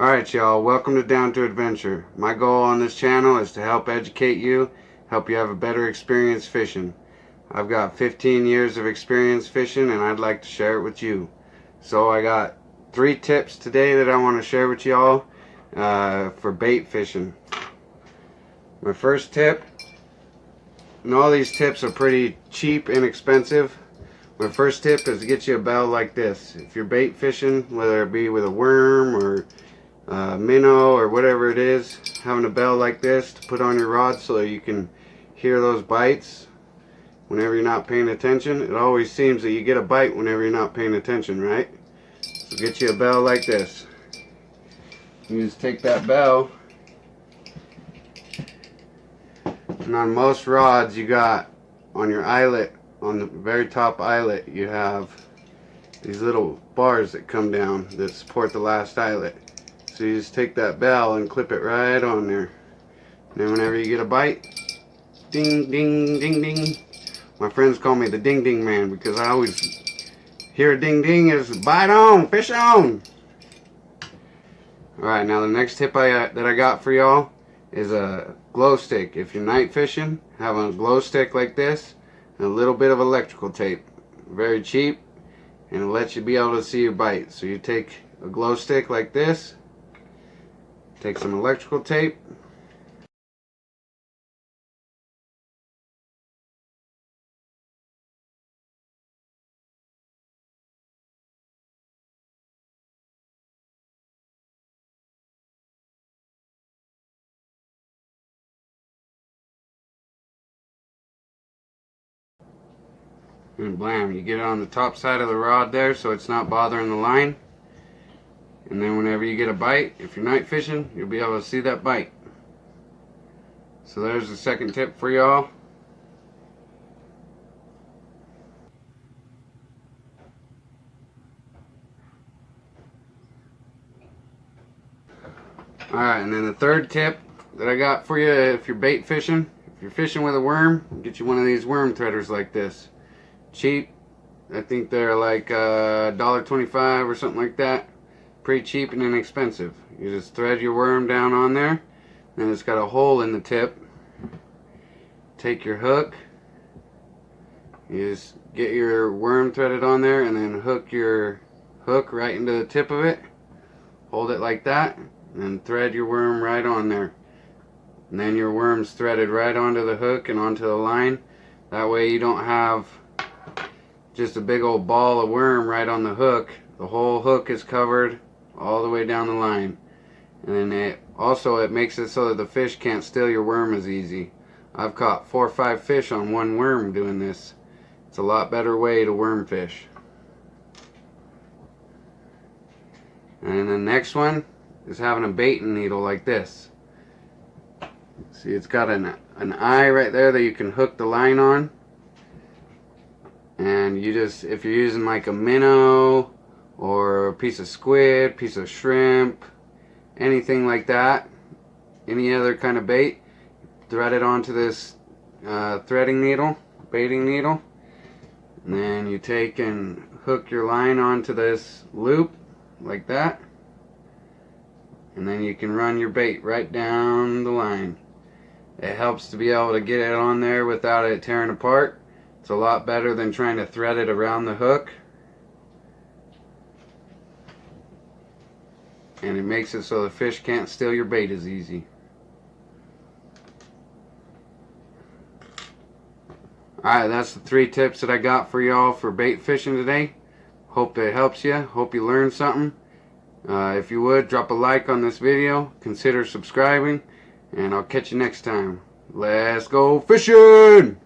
Alright y'all, welcome to Down to Adventure. My goal on this channel is to help educate you, help you have a better experience fishing. I've got 15 years of experience fishing and I'd like to share it with you. So I got 3 tips today that I want to share with y'all for bait fishing. My first tip, and all these tips are pretty cheap and inexpensive. My first tip is to get you a bell like this. If you're bait fishing, whether it be with a worm or minnow or whatever it is, having a bell like this to put on your rod so that you can hear those bites whenever you're not paying attention. It always seems that you get a bite whenever you're not paying attention, right? So get you a bell like this. You just take that bell, and on most rods you got on your eyelet, on the very top eyelet, you have these little bars that come down that support the last eyelet. So you just take that bell and clip it right on there. And then whenever you get a bite, ding, ding, ding, ding. My friends call me the ding ding man because I always hear a ding ding is bite on, fish on. Alright, now the next tip that I got for y'all is a glow stick. If you're night fishing, have a glow stick like this and a little bit of electrical tape. Very cheap, and it'll let you be able to see your bite. So you take a glow stick like this, take some electrical tape, and blam, you get it on the top side of the rod there so it's not bothering the line. And then whenever you get a bite, if you're night fishing, you'll be able to see that bite. So there's the second tip for y'all. Alright, and then the third tip that I got for you, if you're bait fishing, if you're fishing with a worm, get you one of these worm threaders like this. Cheap. I think they're like $1.25 or something like that. Pretty cheap and inexpensive. You just thread your worm down on there, and it's got a hole in the tip. Take your hook, you just get your worm threaded on there, and then hook your hook right into the tip of it. Hold it like that, and thread your worm right on there. And then your worm's threaded right onto the hook and onto the line. That way you don't have just a big old ball of worm right on the hook. The whole hook is covered all the way down the line. And then it makes it so that the fish can't steal your worm as easy. I've caught 4 or 5 fish on one worm doing this. It's a lot better way to worm fish. And the next one is having a baiting needle like this. See, it's got an eye right there that you can hook the line on. And you just, if you're using like a minnow or a piece of squid, piece of shrimp, anything like that, any other kind of bait, thread it onto this threading needle, baiting needle, and then you take and hook your line onto this loop like that, and then you can run your bait right down the line. It helps to be able to get it on there without it tearing apart. It's a lot better than trying to thread it around the hook. And it makes it so the fish can't steal your bait as easy. Alright, that's the 3 tips that I got for y'all for bait fishing today. Hope it helps you. Hope you learned something. If you would, drop a like on this video. Consider subscribing. And I'll catch you next time. Let's go fishing!